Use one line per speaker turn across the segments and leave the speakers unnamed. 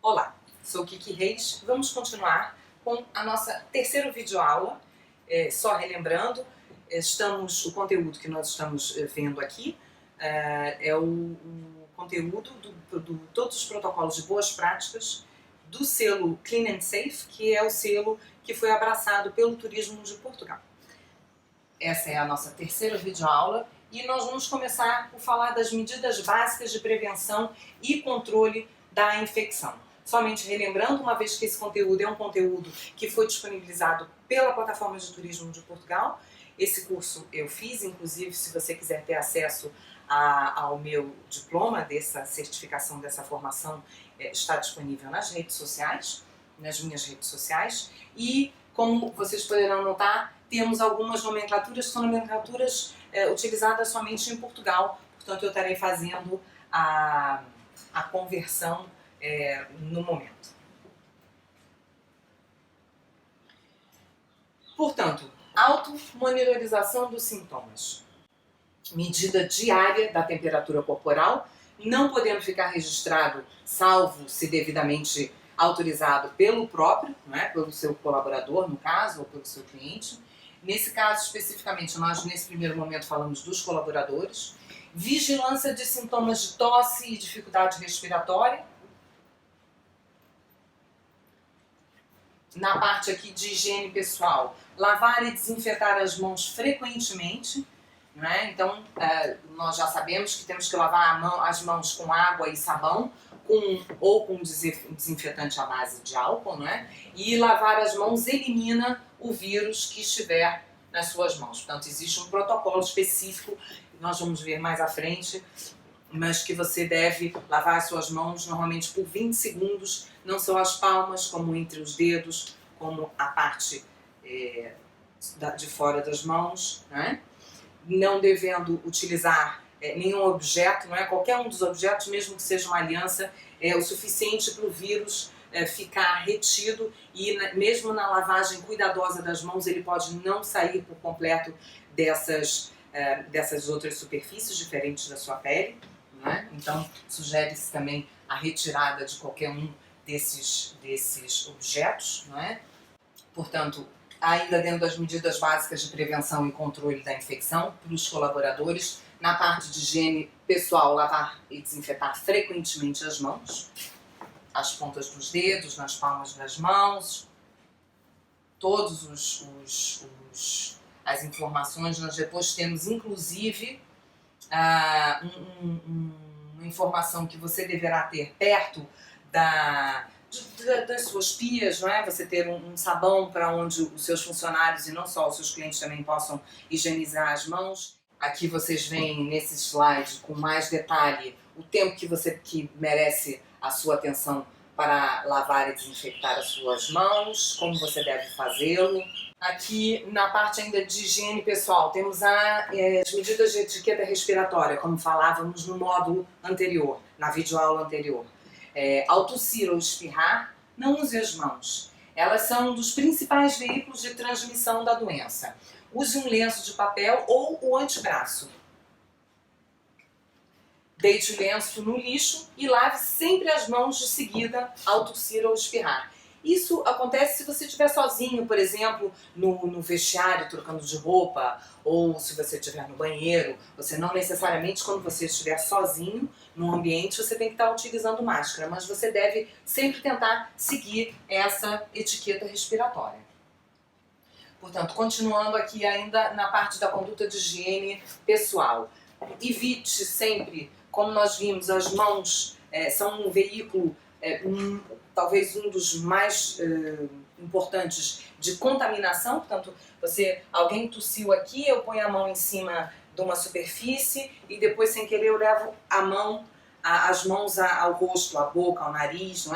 Olá, sou Kiki Reis. Vamos continuar com a nossa terceira videoaula. Só relembrando, o conteúdo que nós estamos vendo aqui é o conteúdo de todos os protocolos de boas práticas do selo Clean and Safe, que é o selo que foi abraçado pelo turismo de Portugal. Essa é a nossa terceira videoaula e nós vamos começar por falar das medidas básicas de prevenção e controle da infecção. Somente relembrando, uma vez que esse conteúdo é um conteúdo que foi disponibilizado pela plataforma de turismo de Portugal. Esse curso eu fiz, inclusive, se você quiser ter acesso ao meu diploma dessa certificação, dessa formação, está disponível nas redes sociais, nas minhas redes sociais. E, como vocês poderão notar, temos algumas nomenclaturas que são nomenclaturas utilizadas somente em Portugal. Portanto, eu estarei fazendo a conversão no momento. Portanto, automonitorização dos sintomas. Medida diária da temperatura corporal, não podendo ficar registrado, salvo se devidamente autorizado pelo próprio, pelo seu colaborador, no caso, ou pelo seu cliente. Nesse caso, especificamente, nós nesse primeiro momento falamos dos colaboradores. Vigilância de sintomas de tosse e dificuldade respiratória. Na parte aqui de higiene pessoal, lavar e desinfetar as mãos frequentemente. Então, nós já sabemos que temos que lavar as mãos com água e sabão, ou com desinfetante à base de álcool, E lavar as mãos elimina o vírus que estiver nas suas mãos. Portanto, existe um protocolo específico, que nós vamos ver mais à frente, mas que você deve lavar as suas mãos normalmente por 20 segundos, não só as palmas, como entre os dedos, como a parte de fora das mãos, Não devendo utilizar nenhum objeto, qualquer um dos objetos, mesmo que seja uma aliança, é o suficiente para o vírus ficar retido e mesmo na lavagem cuidadosa das mãos ele pode não sair por completo dessas outras superfícies diferentes da sua pele. Então, sugere-se também a retirada de qualquer um desses objetos. Portanto, ainda dentro das medidas básicas de prevenção e controle da infecção para os colaboradores, na parte de higiene pessoal, lavar e desinfetar frequentemente as mãos, as pontas dos dedos, nas palmas das mãos, todos as informações. Nós depois temos, inclusive, uma informação que você deverá ter perto das suas pias, Você ter um sabão para onde os seus funcionários e não só os seus clientes também possam higienizar as mãos. Aqui vocês veem nesse slide com mais detalhe o tempo que merece a sua atenção para lavar e desinfectar as suas mãos, como você deve fazê-lo. Aqui na parte ainda de higiene pessoal temos as medidas de etiqueta respiratória, como falávamos no módulo anterior, na videoaula anterior. Ao tossir ou espirrar, não use as mãos. Elas são um dos principais veículos de transmissão da doença. Use um lenço de papel ou o antebraço. Deite o lenço no lixo e lave sempre as mãos de seguida ao tossir ou espirrar. Isso acontece se você estiver sozinho, por exemplo, no vestiário trocando de roupa, ou se você estiver no banheiro. Você não necessariamente, quando você estiver sozinho no ambiente, você tem que estar utilizando máscara, mas você deve sempre tentar seguir essa etiqueta respiratória. Portanto, continuando aqui ainda na parte da conduta de higiene pessoal. Evite sempre, como nós vimos, as mãos são um veículo, talvez um dos mais importantes de contaminação. Portanto, alguém tossiu aqui, eu ponho a mão em cima de uma superfície e depois, sem querer, eu levo as mãos ao rosto, à boca, ao nariz,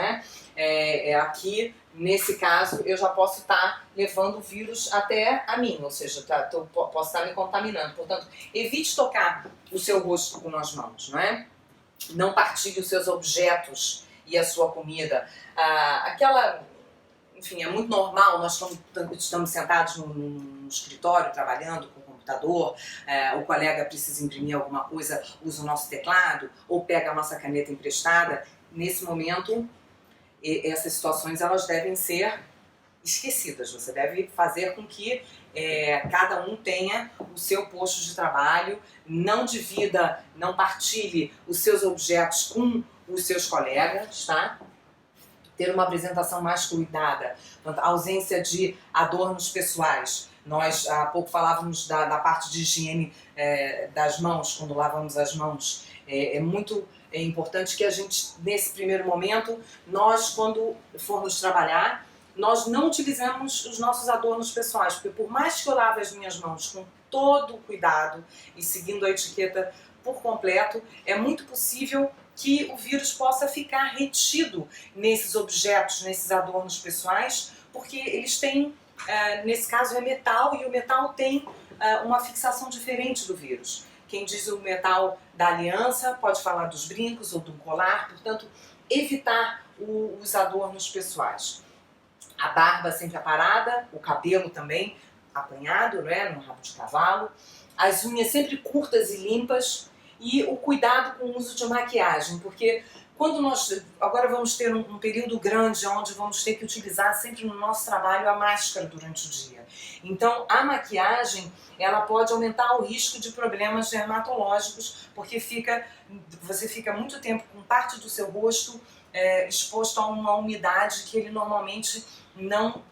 aqui, nesse caso, eu já posso estar levando o vírus até a mim, ou seja, posso estar me contaminando. Portanto, evite tocar o seu rosto com as mãos, Não partilhe os seus objetos e a sua comida. Enfim, é muito normal, nós estamos sentados no escritório trabalhando com o computador, o colega precisa imprimir alguma coisa, usa o nosso teclado ou pega a nossa caneta emprestada. Nesse momento, essas situações elas devem ser esquecidas. Você deve fazer com que cada um tenha o seu posto de trabalho, não divida, não partilhe os seus objetos com os seus colegas, tá? Ter uma apresentação mais cuidada, a ausência de adornos pessoais. Nós há pouco falávamos da parte de higiene das mãos, quando lavamos as mãos. É muito importante que a gente, nesse primeiro momento, nós, quando formos trabalhar, nós não utilizamos os nossos adornos pessoais, porque por mais que eu lave as minhas mãos com todo o cuidado e seguindo a etiqueta por completo, é muito possível que o vírus possa ficar retido nesses objetos, nesses adornos pessoais, porque eles têm, nesse caso é metal, e o metal tem uma fixação diferente do vírus. Quem diz o metal da aliança pode falar dos brincos ou do colar, portanto, evitar os adornos pessoais. A barba sempre aparada, o cabelo também apanhado, né, no rabo de cavalo, as unhas sempre curtas e limpas, e o cuidado com o uso de maquiagem, porque quando nós agora vamos ter um período grande onde vamos ter que utilizar sempre no nosso trabalho a máscara durante o dia. Então a maquiagem ela pode aumentar o risco de problemas dermatológicos, porque você fica muito tempo com parte do seu rosto exposto a uma umidade que ele normalmente não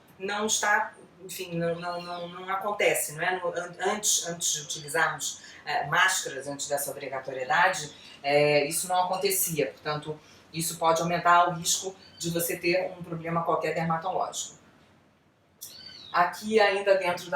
está, enfim, não acontece, não é? Antes de utilizarmos máscaras, antes dessa obrigatoriedade, isso não acontecia, portanto, isso pode aumentar o risco de você ter um problema qualquer dermatológico. Aqui ainda dentro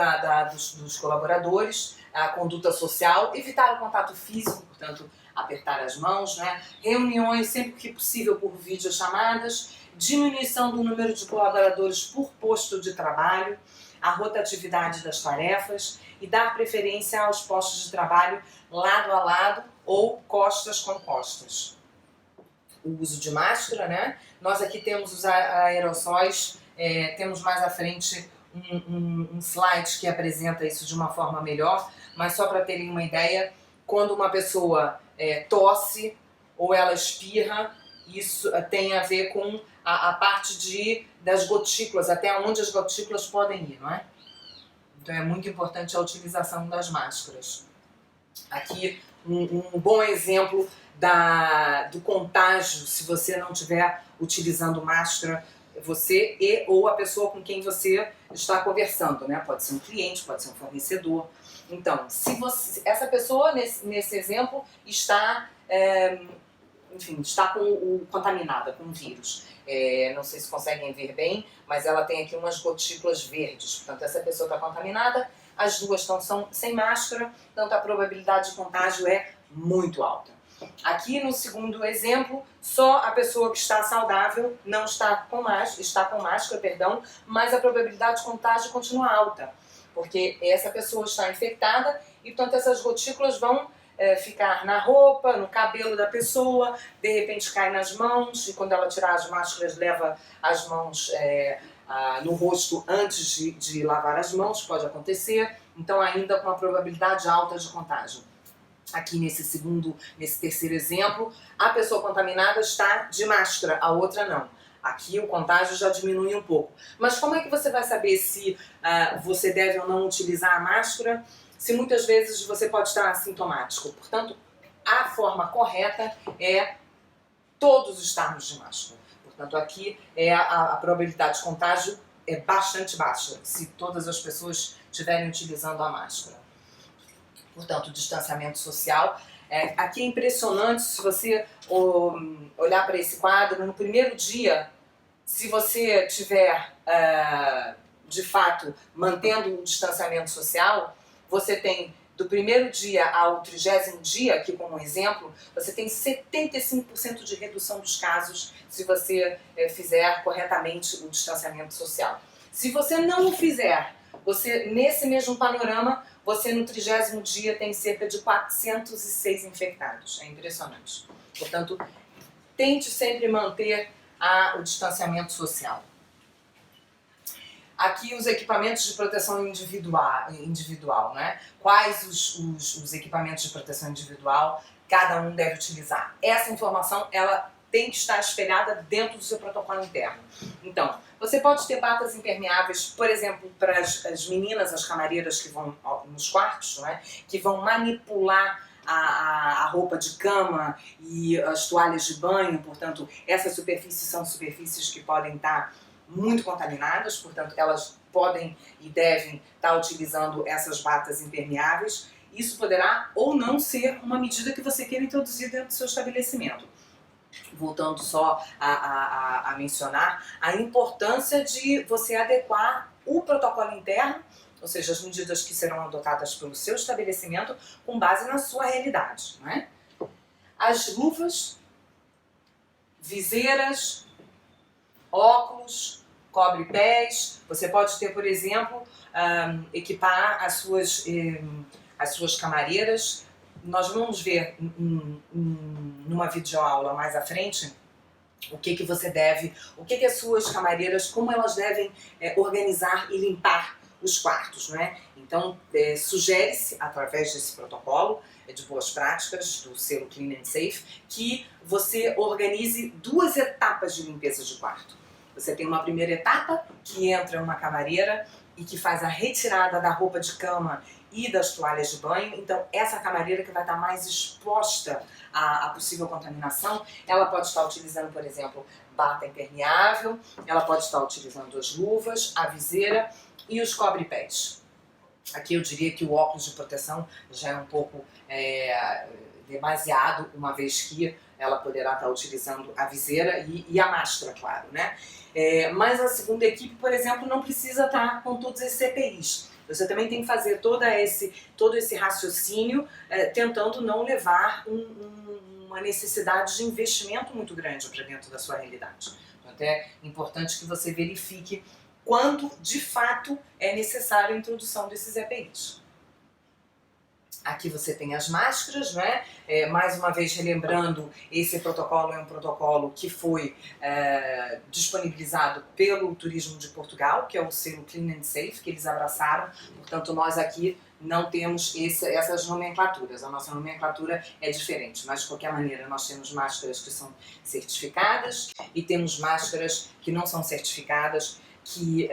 dos colaboradores, a conduta social, evitar o contato físico, portanto, apertar as mãos, né? Reuniões sempre que possível por videochamadas, diminuição do número de colaboradores por posto de trabalho, a rotatividade das tarefas e dar preferência aos postos de trabalho lado a lado ou costas com costas. O uso de máscara, né? Nós aqui temos os aerossóis, temos mais à frente um slide que apresenta isso de uma forma melhor, mas só para terem uma ideia, quando uma pessoa tosse ou ela espirra, isso tem a ver com a parte das gotículas, até onde as gotículas podem ir, não é? Então é muito importante a utilização das máscaras. Aqui um bom exemplo do contágio, se você não estiver utilizando máscara, você ou a pessoa com quem você está conversando, né? Pode ser um cliente, pode ser um fornecedor. Então, se essa pessoa, nesse exemplo, está, enfim, está contaminada com o vírus. Não sei se conseguem ver bem, mas ela tem aqui umas gotículas verdes. Portanto, essa pessoa está contaminada, as duas estão sem máscara, portanto a probabilidade de contágio é muito alta. Aqui no segundo exemplo, só a pessoa que está saudável não está com máscara, perdão, mas a probabilidade de contágio continua alta, porque essa pessoa está infectada e, portanto, essas gotículas vão ficar na roupa, no cabelo da pessoa, de repente cai nas mãos, e quando ela tirar as máscaras leva as mãos no rosto antes de lavar as mãos, pode acontecer, então ainda com uma probabilidade alta de contágio. Aqui nesse terceiro exemplo, a pessoa contaminada está de máscara, a outra não. Aqui o contágio já diminui um pouco. Mas como é que você vai saber se você deve ou não utilizar a máscara, se muitas vezes você pode estar assintomático? Portanto, a forma correta é todos estarmos de máscara. Portanto, aqui a probabilidade de contágio é bastante baixa, se todas as pessoas estiverem utilizando a máscara. Portanto, distanciamento social. Aqui é impressionante, se você olhar para esse quadro, no primeiro dia, se você estiver, de fato, mantendo o distanciamento social, você tem, do primeiro dia ao 30º dia, aqui como exemplo, você tem 75% de redução dos casos se você fizer corretamente o distanciamento social. Se você não o fizer, nesse mesmo panorama, você no 30º dia tem cerca de 406 infectados. É impressionante. Portanto, tente sempre manter o distanciamento social. Aqui os equipamentos de proteção individual, né? Quais os equipamentos de proteção individual cada um deve utilizar. Essa informação ela tem que estar espelhada dentro do seu protocolo interno. Então, você pode ter batas impermeáveis, por exemplo, para as meninas, as camareiras que vão nos quartos, não é? Que vão manipular a roupa de cama e as toalhas de banho, portanto, essas superfícies são superfícies que podem estar muito contaminadas, portanto, elas podem e devem estar utilizando essas batas impermeáveis. Isso poderá ou não ser uma medida que você queira introduzir dentro do seu estabelecimento. Voltando só a mencionar a importância de você adequar o protocolo interno, ou seja, as medidas que serão adotadas pelo seu estabelecimento com base na sua realidade, não é? As luvas, viseiras, óculos, cobre-pés, você pode ter, por exemplo, equipar as suas camareiras. Nós vamos ver numa videoaula mais à frente o que as suas camareiras, como elas devem organizar e limpar os quartos, não é? Então, sugere-se, através desse protocolo de boas práticas, do selo Clean and Safe, que você organize 2 etapas de limpeza de quarto. Você tem uma primeira etapa, que entra uma camareira e que faz a retirada da roupa de cama e das toalhas de banho. Então, essa camareira que vai estar mais exposta à possível contaminação, ela pode estar utilizando, por exemplo, bata impermeável, ela pode estar utilizando as luvas, a viseira e os cobre-pés. Aqui eu diria que o óculos de proteção já é um pouco demasiado, uma vez que ela poderá estar utilizando a viseira e a máscara, claro, né? Mas a segunda equipe, por exemplo, não precisa estar com todos esses EPIs. Você também tem que fazer todo esse raciocínio tentando não levar uma necessidade de investimento muito grande para dentro da sua realidade. Então é importante que você verifique quando de fato é necessária a introdução desses EPIs. Aqui você tem as máscaras, não é? Mais uma vez relembrando, esse protocolo é um protocolo que foi disponibilizado pelo Turismo de Portugal, que é o selo Clean and Safe, que eles abraçaram. Portanto, nós aqui não temos essas nomenclaturas, a nossa nomenclatura é diferente, mas de qualquer maneira nós temos máscaras que são certificadas e temos máscaras que não são certificadas, que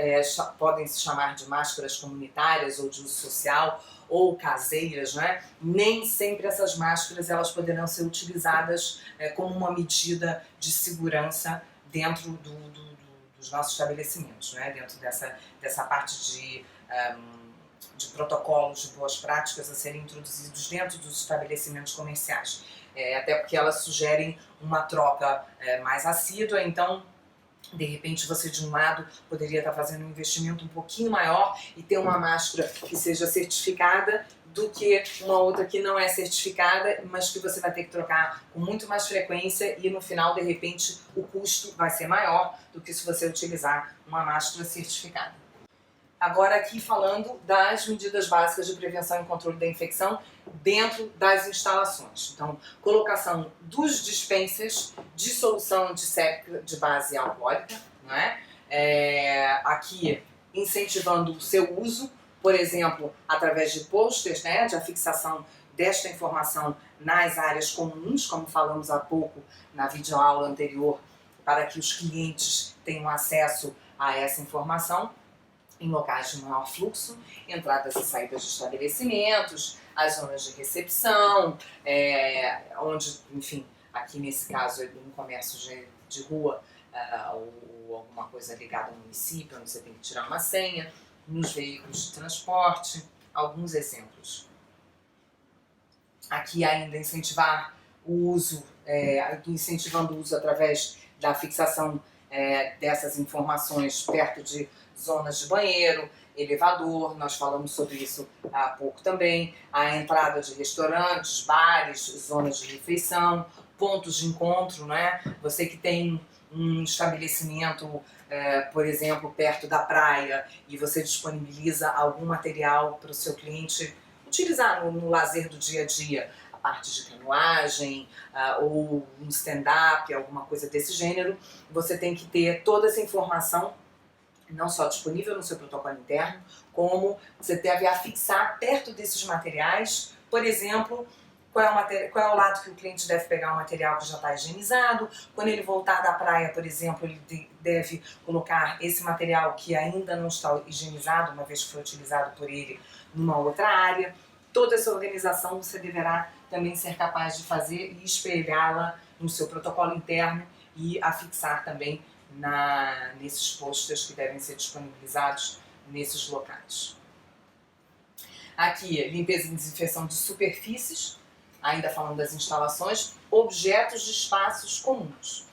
podem se chamar de máscaras comunitárias ou de uso social ou caseiras, né? Nem sempre essas máscaras elas poderão ser utilizadas como uma medida de segurança dentro dos nossos estabelecimentos, né? Dentro dessa parte de protocolos de boas práticas a serem introduzidos dentro dos estabelecimentos comerciais. Até porque elas sugerem uma troca mais assídua, então de repente você de um lado poderia estar fazendo um investimento um pouquinho maior e ter uma máscara que seja certificada do que uma outra que não é certificada, mas que você vai ter que trocar com muito mais frequência e no final de repente o custo vai ser maior do que se você utilizar uma máscara certificada. Agora aqui falando das medidas básicas de prevenção e controle da infecção dentro das instalações. Então, colocação dos dispensers de solução antisséptica de base alcoólica, não é? Aqui incentivando o seu uso, por exemplo, através de posters, né, de afixação desta informação nas áreas comuns, como falamos há pouco na videoaula anterior, para que os clientes tenham acesso a essa informação. Em locais de maior fluxo, entradas e saídas de estabelecimentos, as zonas de recepção, onde, enfim, aqui nesse caso é um comércio de rua ou alguma coisa ligada ao município, onde você tem que tirar uma senha, nos veículos de transporte, alguns exemplos. Aqui ainda incentivar o uso, incentivando o uso através da fixação dessas informações perto de zonas de banheiro, elevador, nós falamos sobre isso há pouco também, a entrada de restaurantes, bares, zonas de refeição, pontos de encontro, né? Você que tem um estabelecimento, por exemplo, perto da praia e você disponibiliza algum material para o seu cliente utilizar no lazer do dia a dia, a parte de canoagem ou um stand-up, alguma coisa desse gênero, você tem que ter toda essa informação não só disponível no seu protocolo interno, como você deve afixar perto desses materiais, por exemplo, qual é o lado que o cliente deve pegar o material que já está higienizado. Quando ele voltar da praia, por exemplo, ele deve colocar esse material que ainda não está higienizado, uma vez que foi utilizado por ele, numa outra área. Toda essa organização você deverá também ser capaz de fazer e espelhá-la no seu protocolo interno e afixar também nesses posters que devem ser disponibilizados nesses locais. Aqui, limpeza e desinfecção de superfícies, ainda falando das instalações, objetos de espaços comuns.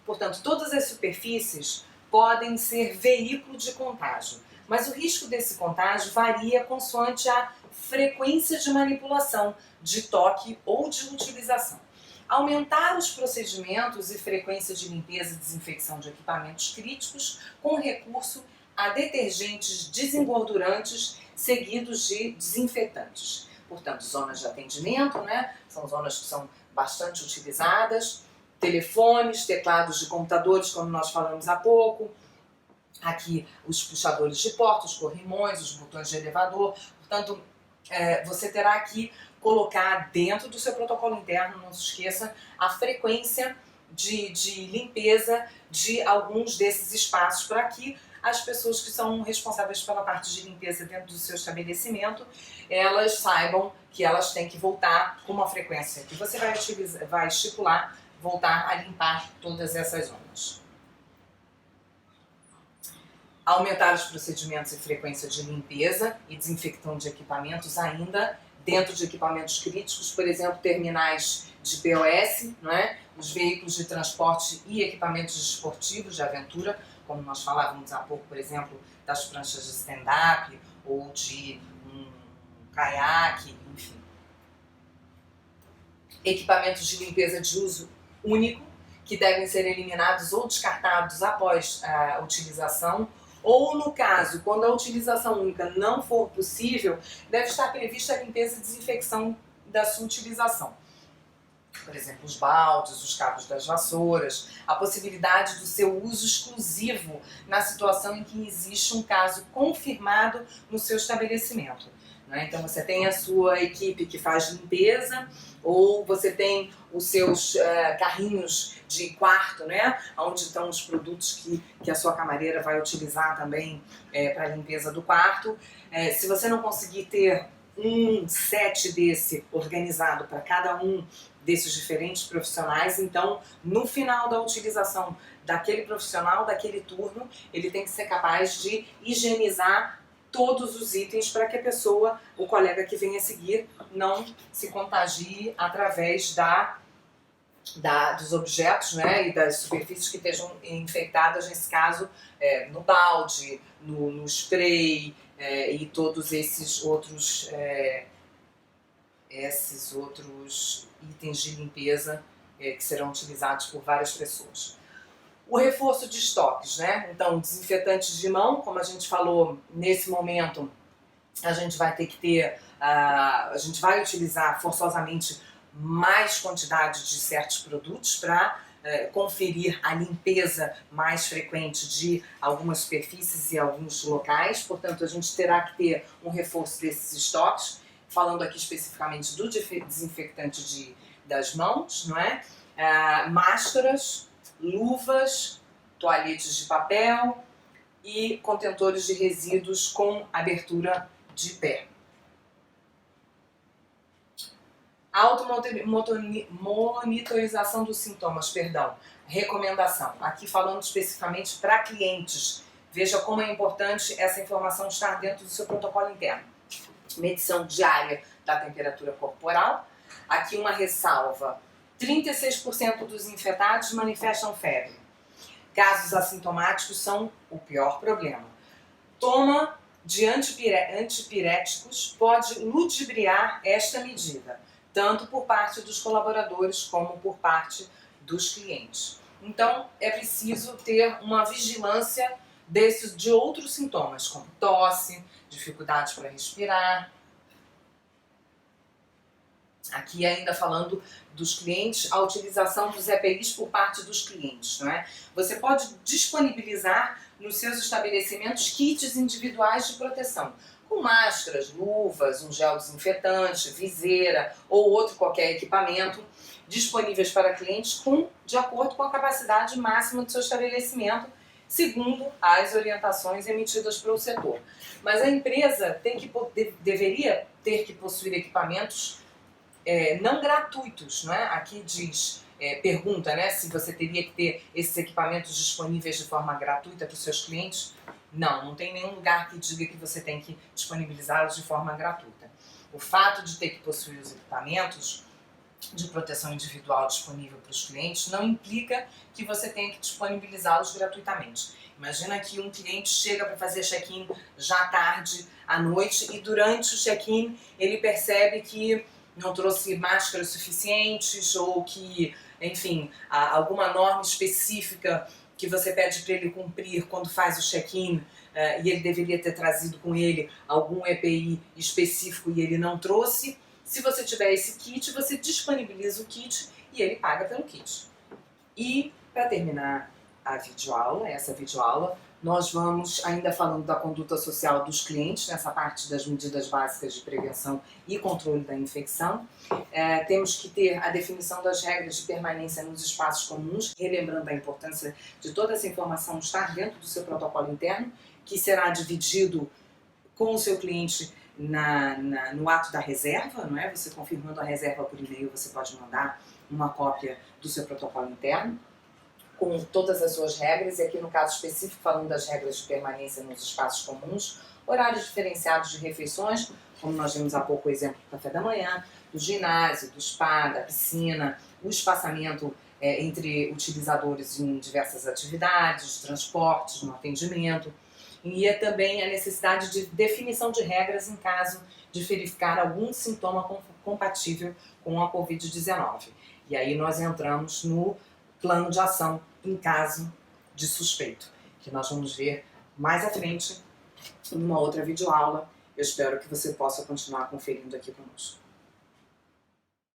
Portanto, todas as superfícies podem ser veículo de contágio, mas o risco desse contágio varia consoante a frequência de manipulação, de toque ou de utilização. Aumentar os procedimentos e frequência de limpeza e desinfecção de equipamentos críticos com recurso a detergentes desengordurantes seguidos de desinfetantes. Portanto, zonas de atendimento, né? São zonas que são bastante utilizadas, telefones, teclados de computadores, como nós falamos há pouco, aqui os puxadores de porta, os corrimões, os botões de elevador. Portanto, você terá que colocar dentro do seu protocolo interno, não se esqueça, a frequência de limpeza de alguns desses espaços para que as pessoas que são responsáveis pela parte de limpeza dentro do seu estabelecimento, elas saibam que elas têm que voltar com uma frequência que você vai estipular, voltar a limpar todas essas zonas. Aumentar os procedimentos e frequência de limpeza e desinfecção de equipamentos ainda dentro de equipamentos críticos, por exemplo, terminais de POS, né? Os veículos de transporte e equipamentos esportivos de aventura, como nós falávamos há pouco, por exemplo, das pranchas de stand-up ou de um caiaque, enfim. Equipamentos de limpeza de uso único, que devem ser eliminados ou descartados após a utilização, ou no caso, quando a utilização única não for possível, deve estar prevista a limpeza e desinfecção da sua utilização. Por exemplo, os baldes, os cabos das vassouras, a possibilidade do seu uso exclusivo na situação em que existe um caso confirmado no seu estabelecimento. Né? Então você tem a sua equipe que faz limpeza, ou você tem os seus carrinhos de quarto, né? Onde estão os produtos que a sua camareira vai utilizar também para a limpeza do quarto. Se você não conseguir ter um set desse organizado para cada um desses diferentes profissionais, então no final da utilização daquele profissional, daquele turno, ele tem que ser capaz de higienizar todos os itens para que a pessoa, o colega que venha a seguir, não se contagie através dos objetos, né, e das superfícies que estejam infectadas, nesse caso, no balde, no spray e todos esses outros itens de limpeza que serão utilizados por várias pessoas. O reforço de estoques, né? Então, desinfetantes de mão, como a gente falou, nesse momento a gente vai ter que ter, a gente vai utilizar forçosamente mais quantidade de certos produtos para conferir a limpeza mais frequente de algumas superfícies e alguns locais. Portanto, a gente terá que ter um reforço desses estoques, falando aqui especificamente do desinfetante das mãos, não é? Máscaras, luvas, toalhetes de papel e contentores de resíduos com abertura de pé. Automonitorização dos sintomas, recomendação. Aqui falando especificamente para clientes. Veja como é importante essa informação estar dentro do seu protocolo interno. Medição diária da temperatura corporal. Aqui uma ressalva. 36% dos infectados manifestam febre. Casos assintomáticos são o pior problema. Toma de antipiréticos pode ludibriar esta medida, tanto por parte dos colaboradores como por parte dos clientes. Então, é preciso ter uma vigilância de outros sintomas, como tosse, dificuldade para respirar. Aqui ainda falando dos clientes, a utilização dos EPIs por parte dos clientes, não é? Você pode disponibilizar nos seus estabelecimentos kits individuais de proteção, com máscaras, luvas, um gel desinfetante, viseira ou outro qualquer equipamento disponíveis para clientes de acordo com a capacidade máxima do seu estabelecimento, segundo as orientações emitidas pelo setor. Mas a empresa deveria ter que possuir equipamentos não gratuitos, não é? Aqui pergunta, né, se você teria que ter esses equipamentos disponíveis de forma gratuita para os seus clientes. Não tem nenhum lugar que diga que você tem que disponibilizá-los de forma gratuita. O fato de ter que possuir os equipamentos de proteção individual disponível para os clientes não implica que você tenha que disponibilizá-los gratuitamente. Imagina que um cliente chega para fazer check-in já tarde à noite e durante o check-in ele percebe que não trouxe máscaras suficientes ou que, enfim, alguma norma específica que você pede para ele cumprir quando faz o check-in e ele deveria ter trazido com ele algum EPI específico e ele não trouxe. Se você tiver esse kit, você disponibiliza o kit e ele paga pelo kit. E, para terminar essa videoaula, nós vamos ainda falando da conduta social dos clientes, nessa parte das medidas básicas de prevenção e controle da infecção. Temos que ter a definição das regras de permanência nos espaços comuns, relembrando a importância de toda essa informação estar dentro do seu protocolo interno, que será dividido com o seu cliente no ato da reserva, não é? Você confirmando a reserva por e-mail, você pode mandar uma cópia do seu protocolo interno, com todas as suas regras, e aqui no caso específico, falando das regras de permanência nos espaços comuns, horários diferenciados de refeições, como nós vimos há pouco o exemplo do café da manhã, do ginásio, do spa, da piscina, o espaçamento entre utilizadores em diversas atividades, transportes, no atendimento, e também a necessidade de definição de regras em caso de verificar algum sintoma compatível com a Covid-19. E aí nós entramos no plano de ação em caso de suspeito, que nós vamos ver mais à frente em uma outra videoaula. Eu espero que você possa continuar conferindo aqui conosco.